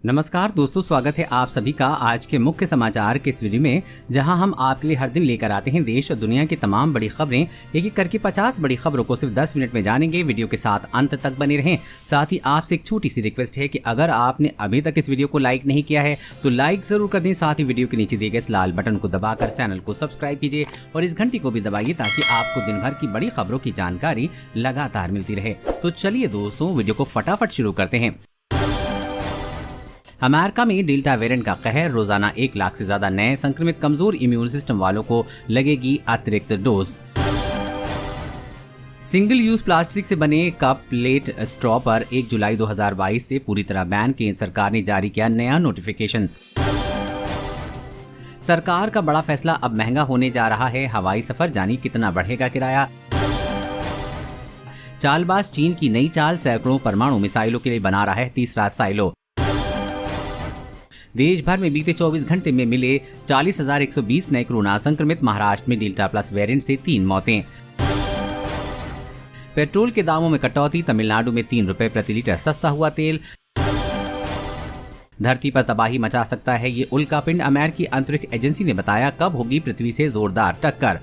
नमस्कार दोस्तों, स्वागत है आप सभी का आज के मुख्य समाचार के इस वीडियो में, जहां हम आपके लिए हर दिन लेकर आते हैं देश और दुनिया की तमाम बड़ी खबरें। एक एक करके 50 बड़ी खबरों को सिर्फ 10 मिनट में जानेंगे। वीडियो के साथ अंत तक बने रहें। साथ ही आपसे एक छोटी सी रिक्वेस्ट है कि अगर आपने अभी तक इस वीडियो को लाइक नहीं किया है तो लाइक जरूर कर दें। साथ ही वीडियो के नीचे दिए गए इस लाल बटन को दबाकर चैनल को सब्सक्राइब कीजिए और इस घंटी को भी दबाइए ताकि आपको दिन भर की बड़ी खबरों की जानकारी लगातार मिलती रहे। तो चलिए दोस्तों, वीडियो को फटाफट शुरू करते हैं। अमेरिका में डेल्टा वेरिएंट का कहर, रोजाना 1 लाख से ज्यादा नए संक्रमित, कमजोर इम्यून सिस्टम वालों को लगेगी अतिरिक्त डोज। सिंगल यूज प्लास्टिक से बने कप, प्लेट, स्ट्रॉ पर 1 जुलाई 2022 से पूरी तरह बैन। केंद्र सरकार ने जारी किया नया नोटिफिकेशन। सरकार का बड़ा फैसला, अब महंगा होने जा रहा है हवाई सफर, जानी कितना बढ़ेगा किराया। चालबाज चीन की नई चाल, सैकड़ों परमाणु मिसाइलों के लिए बना रहा है तीसरा साइलो। देश भर में बीते 24 घंटे में मिले 40,120 नए कोरोना संक्रमित। महाराष्ट्र में डेल्टा प्लस वेरिएंट से 3 मौतें। पेट्रोल के दामों में कटौती, तमिलनाडु में 3 रुपए प्रति लीटर सस्ता हुआ तेल। धरती पर तबाही मचा सकता है ये उल्कापिंड, अमेरिकी अंतरिक्ष एजेंसी ने बताया। कब होगी पृथ्वी से जोरदार टक्कर।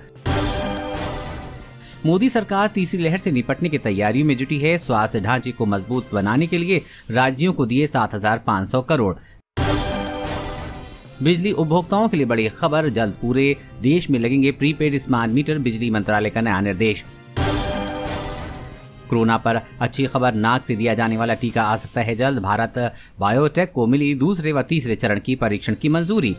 मोदी सरकार तीसरी लहर से निपटने की तैयारियों में जुटी है। स्वास्थ्य ढांचे को मजबूत बनाने के लिए राज्यों को दिए 7,500 करोड़। बिजली उपभोक्ताओं के लिए बड़ी खबर, जल्द पूरे देश में लगेंगे प्रीपेड स्मार्ट मीटर, बिजली मंत्रालय का नया निर्देश। कोरोना पर अच्छी खबर, नाक से दिया जाने वाला टीका आ सकता है जल्द। भारत बायोटेक को मिली दूसरे व तीसरे चरण की परीक्षण की मंजूरी।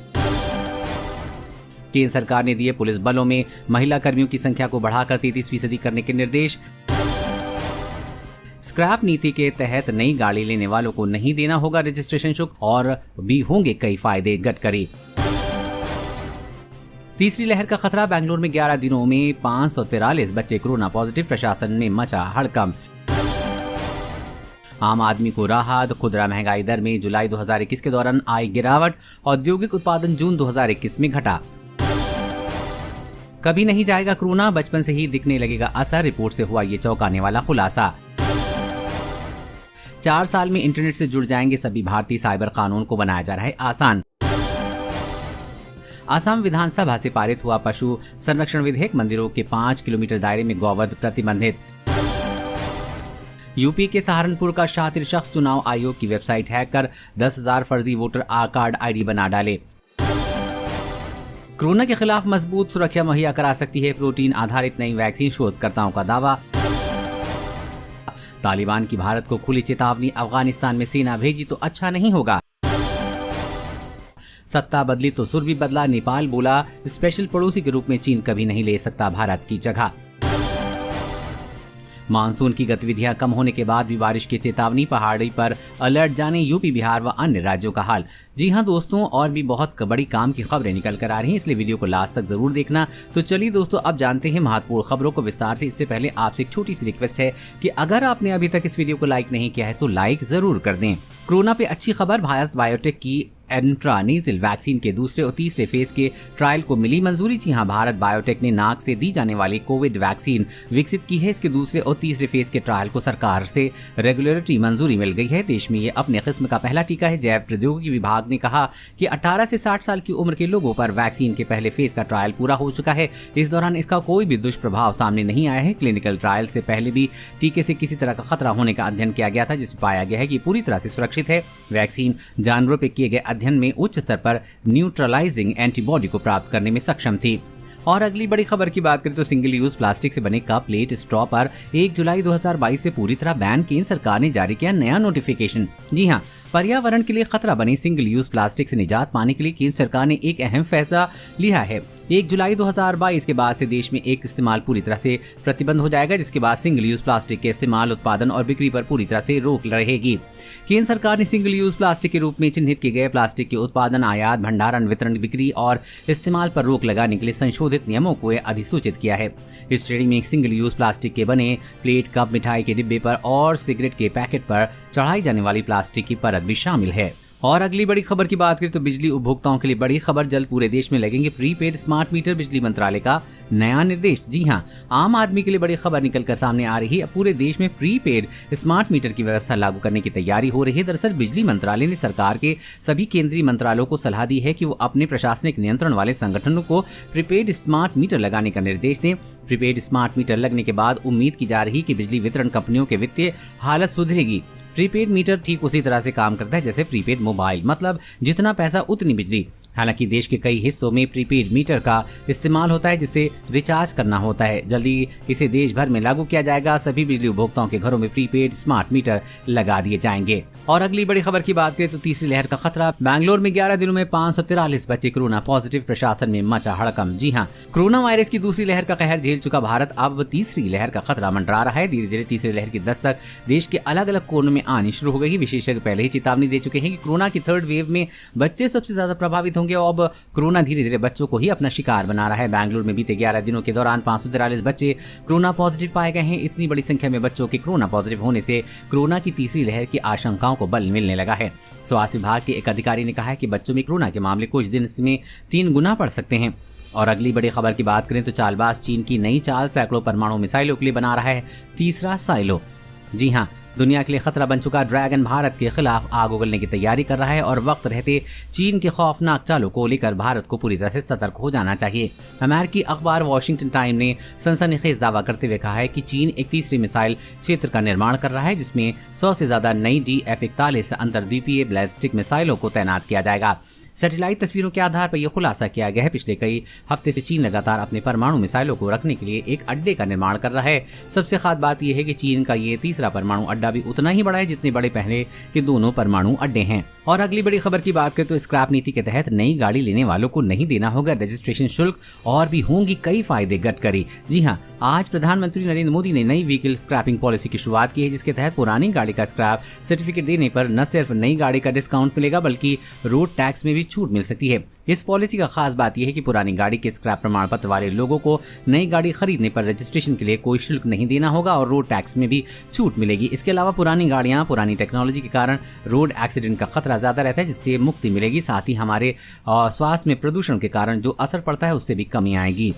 केंद्र सरकार ने दिए पुलिस बलों में महिला कर्मियों की संख्या को बढ़ाकर 33% करने के निर्देश। स्क्रैप नीति के तहत नई गाड़ी लेने वालों को नहीं देना होगा रजिस्ट्रेशन शुल्क और भी होंगे कई फायदे, गडकरी। तीसरी लहर का खतरा, बेंगलुरु में 11 दिनों में 543 बच्चे कोरोना पॉजिटिव, प्रशासन ने मचा हड़कंप। आम आदमी को राहत, खुदरा महंगाई दर में जुलाई 2021 के दौरान आई गिरावट। औद्योगिक उत्पादन जून 2021 में घटा। कभी नहीं जाएगा कोरोना, बचपन से ही दिखने लगेगा असर, रिपोर्ट से हुआ ये चौंकाने वाला खुलासा। 4 साल में इंटरनेट से जुड़ जाएंगे सभी भारतीय, साइबर कानून को बनाया जा रहा है आसान। असम विधानसभा से पारित हुआ पशु संरक्षण विधेयक, मंदिरों के 5 किलोमीटर दायरे में गौवध प्रतिबंधित। यूपी के सहारनपुर का शातिर शख्स चुनाव आयोग की वेबसाइट हैक कर 10,000 फर्जी वोटर कार्ड आईडी बना डाले। कोरोना के खिलाफ मजबूत सुरक्षा मुहैया करा सकती है प्रोटीन आधारित नई वैक्सीन, शोधकर्ताओं का दावा। तालिबान की भारत को खुली चेतावनी, अफगानिस्तान में सेना भेजी तो अच्छा नहीं होगा। सत्ता बदली तो सुर भी बदला, नेपाल बोला स्पेशल पड़ोसी के रूप में चीन कभी नहीं ले सकता भारत की जगह। मानसून की गतिविधियां कम होने के बाद भी बारिश की चेतावनी, पहाड़ी पर अलर्ट, जाने यूपी, बिहार व अन्य राज्यों का हाल। जी हां दोस्तों, और भी बहुत बड़ी काम की खबरें निकल कर आ रही हैं, इसलिए वीडियो को लास्ट तक जरूर देखना। तो चलिए दोस्तों, अब जानते हैं महत्वपूर्ण खबरों को विस्तार से। इससे पहले आपसे एक छोटी सी रिक्वेस्ट है कि अगर आपने अभी तक इस वीडियो को लाइक नहीं किया है तो लाइक जरूर कर दें। कोरोना पे अच्छी खबर, भारत बायोटेक की इंट्रानेजल वैक्सीन के दूसरे और तीसरे फेज के ट्रायल को मिली मंजूरी। जी हां, भारत बायोटेक ने नाक से दी जाने वाली कोविड वैक्सीन विकसित की है। इसके दूसरे और तीसरे फेज के ट्रायल को सरकार से रेगुलेटरी मंजूरी मिल गई है। देश में ये अपने किस्म का पहला टीका है। जैव प्रौद्योगिकी विभाग ने कहा कि 18 से 60 साल की उम्र के लोगों पर वैक्सीन के पहले फेज का ट्रायल पूरा हो चुका है। इस दौरान इसका कोई भी दुष्प्रभाव सामने नहीं आया है। क्लिनिकल ट्रायल से पहले भी टीके से किसी तरह का खतरा होने का अध्ययन किया गया था, जिसमें पाया गया है कि पूरी तरह से सुरक्षित है। वैक्सीन जानवरों पर किए गए अध्ययन में उच्च स्तर पर न्यूट्रलाइजिंग एंटीबॉडी को प्राप्त करने में सक्षम थी। और अगली बड़ी खबर की बात करें तो सिंगल यूज प्लास्टिक से बने कप, प्लेट, स्ट्रॉ पर 1 जुलाई 2022 से पूरी तरह बैन। केंद्र सरकार ने जारी किया नया नोटिफिकेशन। जी हां, पर्यावरण के लिए खतरा बनी सिंगल यूज प्लास्टिक से निजात पाने के लिए केंद्र सरकार ने एक अहम फैसला लिया है। 1 जुलाई 2022 के बाद से देश में एक इस्तेमाल पूरी तरह से प्रतिबंध हो जाएगा, जिसके बाद सिंगल यूज प्लास्टिक के इस्तेमाल, उत्पादन और बिक्री पर पूरी तरह से रोक रहेगी। केंद्र सरकार ने सिंगल यूज प्लास्टिक के रूप में चिन्हित किए गए प्लास्टिक के उत्पादन, आयात, भंडारण, वितरण, बिक्री और इस्तेमाल पर रोक लगाने के लिए संशोधित नियमों को अधिसूचित किया है। इस श्रेणी में सिंगल यूज प्लास्टिक के बने प्लेट, कप, मिठाई के डिब्बे पर और सिगरेट के पैकेट पर चढ़ाई जाने वाली प्लास्टिक की परत भी शामिल है। और अगली बड़ी खबर की बात करें तो बिजली उपभोक्ताओं के लिए बड़ी खबर, जल्द पूरे देश में लगेंगे प्रीपेड स्मार्ट मीटर, बिजली मंत्रालय का नया निर्देश। जी हां, आम आदमी के लिए बड़ी खबर निकलकर सामने आ रही है। पूरे देश में प्रीपेड स्मार्ट मीटर की व्यवस्था लागू करने की तैयारी हो रही है। दरअसल बिजली मंत्रालय ने सरकार के सभी केंद्रीय मंत्रालयों को सलाह दी है कि वो अपने प्रशासनिक नियंत्रण वाले संगठनों को प्रीपेड स्मार्ट मीटर लगाने का निर्देश दें। प्रीपेड स्मार्ट मीटर लगने के बाद उम्मीद की जा रही है कि बिजली वितरण कंपनियों के वित्तीय हालत सुधरेगी। प्रीपेड मीटर ठीक उसी तरह से काम करता है जैसे प्रीपेड मोबाइल, मतलब जितना पैसा उतनी बिजली। हालांकि देश के कई हिस्सों में प्रीपेड मीटर का इस्तेमाल होता है जिसे रिचार्ज करना होता है। जल्दी इसे देश भर में लागू किया जाएगा। सभी बिजली उपभोक्ताओं के घरों में प्रीपेड स्मार्ट मीटर लगा दिए जाएंगे। और अगली बड़ी खबर की बात करें तो तीसरी लहर का खतरा, बैंगलोर में 11 दिनों में 543 बच्चे कोरोना पॉजिटिव, प्रशासन में मचा हड़कंप। जी हाँ, कोरोना वायरस की दूसरी लहर का कहर झेल चुका भारत अब तीसरी लहर का खतरा मंडरा रहा है। धीरे धीरे तीसरी लहर की दस्तक देश के अलग अलग कोनों में आनी शुरू हो गई। विशेषज्ञ पहले ही चेतावनी दे चुके हैं कि कोरोना की थर्ड वेव में बच्चे सबसे ज्यादा प्रभावित होंगे। अब कोरोना धीरे धीरे बच्चों को ही अपना शिकार बना रहा है। बैंगलोर में बीते 11 दिनों के दौरान 543 बच्चे कोरोना पॉजिटिव पाए गए हैं। इतनी बड़ी संख्या में बच्चों के कोरोना पॉजिटिव होने से कोरोना की तीसरी लहर की आशंकाओं को बल मिलने लगा है। स्वास्थ्य विभाग के एक अधिकारी ने कहा है कि बच्चों में कोरोना के मामले कुछ दिन में 3 गुना बढ़ सकते हैं। और अगली बड़ी खबर की बात करें तो चालबाज चीन की नई चाल, सैकड़ों परमाणु मिसाइलों के लिए बना रहा है तीसरा साइलो। जी हाँ, दुनिया के लिए खतरा बन चुका ड्रैगन भारत के खिलाफ आग उगलने की तैयारी कर रहा है और वक्त रहते चीन के खौफनाक चालों को लेकर भारत को पूरी तरह से सतर्क हो जाना चाहिए। अमेरिकी अखबार वॉशिंगटन टाइम ने सनसनीखेज दावा करते हुए कहा है कि चीन एक तीसरी मिसाइल क्षेत्र का निर्माण कर रहा है जिसमें 100 से ज्यादा नई DF-41 अंतर्द्वीपीय बैलिस्टिक मिसाइलों को तैनात किया जाएगा। सैटेलाइट तस्वीरों के आधार पर यह खुलासा किया गया है। पिछले कई हफ्ते से चीन लगातार अपने परमाणु मिसाइलों को रखने के लिए एक अड्डे का निर्माण कर रहा है। सबसे खास बात यह है कि चीन का ये तीसरा परमाणु अड्डा भी उतना ही बड़ा है जितने बड़े पहले के दोनों परमाणु अड्डे हैं। और अगली बड़ी खबर की बात करें तो स्क्रैप नीति के तहत नई गाड़ी लेने वालों को नहीं देना होगा रजिस्ट्रेशन शुल्क और भी होंगी कई फायदे। गडकरी, जी हाँ, आज प्रधानमंत्री नरेंद्र मोदी ने नई व्हीकल स्क्रैपिंग पॉलिसी की शुरुआत की है जिसके तहत पुरानी गाड़ी का स्क्रैप सर्टिफिकेट देने पर न सिर्फ नई गाड़ी का डिस्काउंट मिलेगा बल्कि रोड टैक्स में भी छूट मिल सकती है। इस पॉलिसी का खास बात यह है कि पुरानी गाड़ी के स्क्रैप प्रमाण पत्र वाले लोगों को नई गाड़ी खरीदने पर रजिस्ट्रेशन के लिए कोई शुल्क नहीं देना होगा और रोड टैक्स में भी छूट मिलेगी। इसके अलावा पुरानी गाड़ियां पुरानी टेक्नोलॉजी के कारण रोड एक्सीडेंट का खतरा ज्यादा रहता है जिससे मुक्ति मिलेगी। साथ ही हमारे स्वास्थ्य में प्रदूषण के कारण जो असर पड़ता है उससे भी कमी आएगी।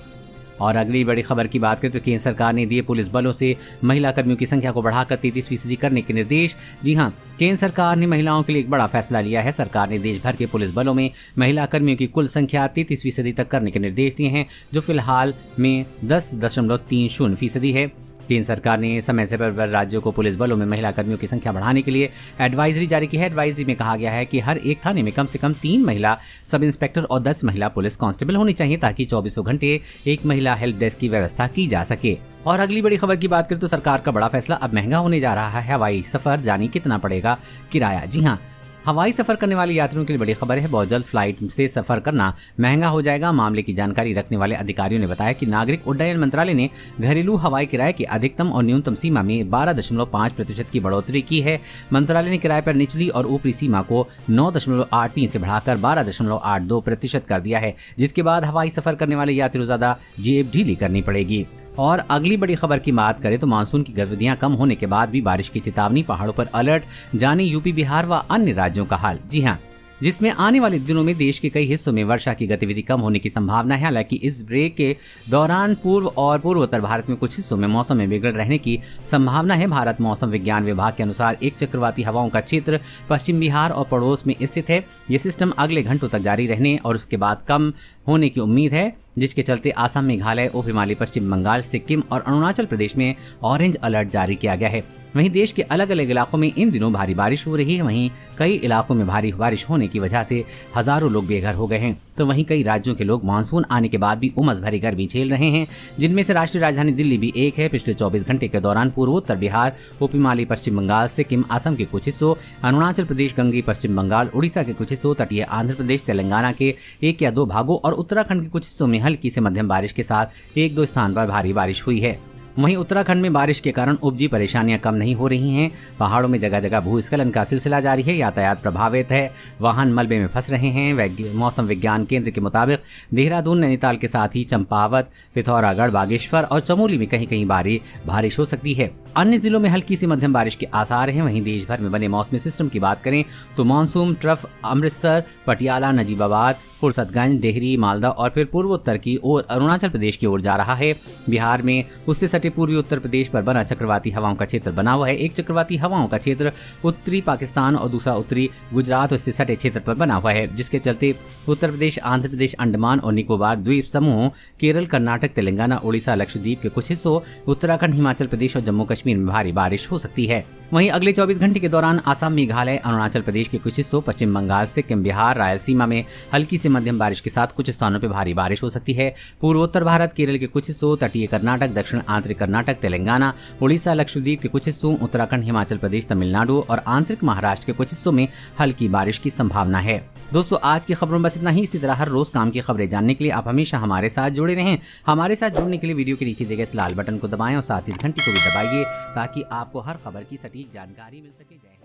और अगली बड़ी खबर की बात करें तो केंद्र सरकार ने दिए पुलिस बलों से महिला कर्मियों की संख्या को बढ़ाकर 33% करने के निर्देश। जी हां, केंद्र सरकार ने महिलाओं के लिए एक बड़ा फैसला लिया है। सरकार ने देश भर के पुलिस बलों में महिला कर्मियों की कुल संख्या 33% तक करने के निर्देश दिए हैं जो फिलहाल में 10.30% है। केंद्र सरकार ने समय समय पर राज्यों को पुलिस बलों में महिला कर्मियों की संख्या बढ़ाने के लिए एडवाइजरी जारी की है। एडवाइजरी में कहा गया है कि हर एक थाने में कम से कम 3 महिला सब इंस्पेक्टर और 10 महिला पुलिस कांस्टेबल होनी चाहिए ताकि 24 घंटे एक महिला हेल्प डेस्क की व्यवस्था की जा सके। और अगली बड़ी खबर की बात करें तो सरकार का बड़ा फैसला, अब महंगा होने जा रहा है हवाई सफर, जानी कितना पड़ेगा किराया। जी हाँ, हवाई सफर करने वाले यात्रियों के लिए बड़ी खबर है। बहुत जल्द फ्लाइट से सफर करना महंगा हो जाएगा। मामले की जानकारी रखने वाले अधिकारियों ने बताया कि नागरिक उड्डयन मंत्रालय ने घरेलू हवाई किराए की अधिकतम और न्यूनतम सीमा में 12.5% की बढ़ोतरी की है। मंत्रालय ने किराए पर निचली और ऊपरी सीमा को 9.83 से बढ़ाकर 12.82% कर दिया है, जिसके बाद हवाई सफर करने वाले यात्रियों ज्यादा जेब ढीली करनी पड़ेगी। और अगली बड़ी खबर की बात करें तो मानसून की गतिविधियां कम होने के बाद भी बारिश की चेतावनी, पहाड़ों पर अलर्ट, जाने यूपी, बिहार व अन्य राज्यों का हाल। जी हां, जिसमें आने वाले दिनों में देश के कई हिस्सों में वर्षा की गतिविधि कम होने की संभावना है। हालांकि इस ब्रेक के दौरान पूर्व और पूर्वोत्तर भारत में कुछ हिस्सों में मौसम में बिगड़ रहने की संभावना है। भारत मौसम विज्ञान विभाग के अनुसार एक चक्रवाती हवाओं का क्षेत्र पश्चिम बिहार और पड़ोस में स्थित है। ये सिस्टम अगले घंटों तक जारी रहने और उसके बाद कम होने की उम्मीद है, जिसके चलते आसाम, मेघालय, उप हिमालय, पश्चिम बंगाल, सिक्किम और अरुणाचल प्रदेश में ऑरेंज अलर्ट जारी किया गया है। वहीं देश के अलग अलग इलाकों में इन दिनों भारी बारिश हो रही है। वहीं कई इलाकों में भारी बारिश होने की वजह से हजारों लोग बेघर हो गए हैं। तो वहीं कई राज्यों के लोग मानसून आने के बाद भी उमस भरी गर्मी झेल रहे हैं, जिनमें से राष्ट्रीय राजधानी दिल्ली भी एक है। पिछले 24 घंटे के दौरान पूर्वोत्तर बिहार, उप हिमालय, पश्चिम बंगाल, सिक्किम, असम के कुछ हिस्सों, अरुणाचल प्रदेश, गंगे, पश्चिम बंगाल, उड़ीसा के कुछ हिस्सों, तटीय आंध्र प्रदेश, तेलंगाना के 1 या 2 भागों और उत्तराखंड के कुछ हिस्सों में हल्की से मध्यम बारिश के साथ 1-2 स्थान पर भारी बारिश हुई है। वहीं उत्तराखंड में बारिश के कारण उपजी परेशानियां कम नहीं हो रही हैं। पहाड़ों में जगह जगह भूस्खलन का सिलसिला जारी है, यातायात प्रभावित है, वाहन मलबे में फंस रहे हैं। मौसम विज्ञान केंद्र के मुताबिक देहरादून, नैनीताल के साथ ही चंपावत, पिथौरागढ़, बागेश्वर और चमोली में कहीं कहीं बारिश हो सकती है। अन्य जिलों में हल्की से मध्यम बारिश के आसार हैं। वहीं देश भर में बने मौसमी सिस्टम की बात करें तो मानसून ट्रफ अमृतसर, पटियाला, नजीबाबाद, फुरसतगंज, डेहरी, मालदा और फिर पूर्वोत्तर की ओर अरुणाचल प्रदेश की ओर जा रहा है। बिहार में उससे सटे पूर्वी उत्तर प्रदेश पर बना चक्रवाती हवाओं का क्षेत्र बना हुआ है। एक चक्रवाती हवाओं का क्षेत्र उत्तरी पाकिस्तान और दूसरा उत्तरी गुजरात उससे सटे क्षेत्र पर बना हुआ है, जिसके चलते उत्तर प्रदेश, आंध्र प्रदेश, अंडमान और निकोबार द्वीप समूह, केरल, कर्नाटक, तेलंगाना, उड़ीसा, लक्षद्वीप के कुछ हिस्सों, उत्तराखंड, हिमाचल प्रदेश और जम्मू कश्मीर में भारी बारिश हो सकती है। वहीं अगले 24 घंटे के दौरान असम, मेघालय, अरुणाचल प्रदेश के कुछ हिस्सों, पश्चिम बंगाल, सिक्किम, बिहार, रायलसीमा में हल्की से मध्यम बारिश के साथ कुछ स्थानों पर भारी बारिश हो सकती है। पूर्वोत्तर भारत, केरल के कुछ हिस्सों, तटीय कर्नाटक, दक्षिण आंतरिक कर्नाटक, तेलंगाना, उड़ीसा, लक्षद्वीप के कुछ हिस्सों, उत्तराखंड, हिमाचल प्रदेश, तमिलनाडु और आंतरिक महाराष्ट्र के कुछ हिस्सों में हल्की बारिश की संभावना है। दोस्तों, आज की खबरों में बस इतना ही। इसी तरह हर रोज काम की खबरें जानने के लिए आप हमेशा हमारे साथ जुड़े रहें। हमारे साथ जुड़ने के लिए वीडियो के नीचे दिए गए इस लाल बटन को दबाएं और साथ ही इस घंटी को भी दबाइए ताकि आपको हर खबर की सटीक जानकारी मिल सके। जय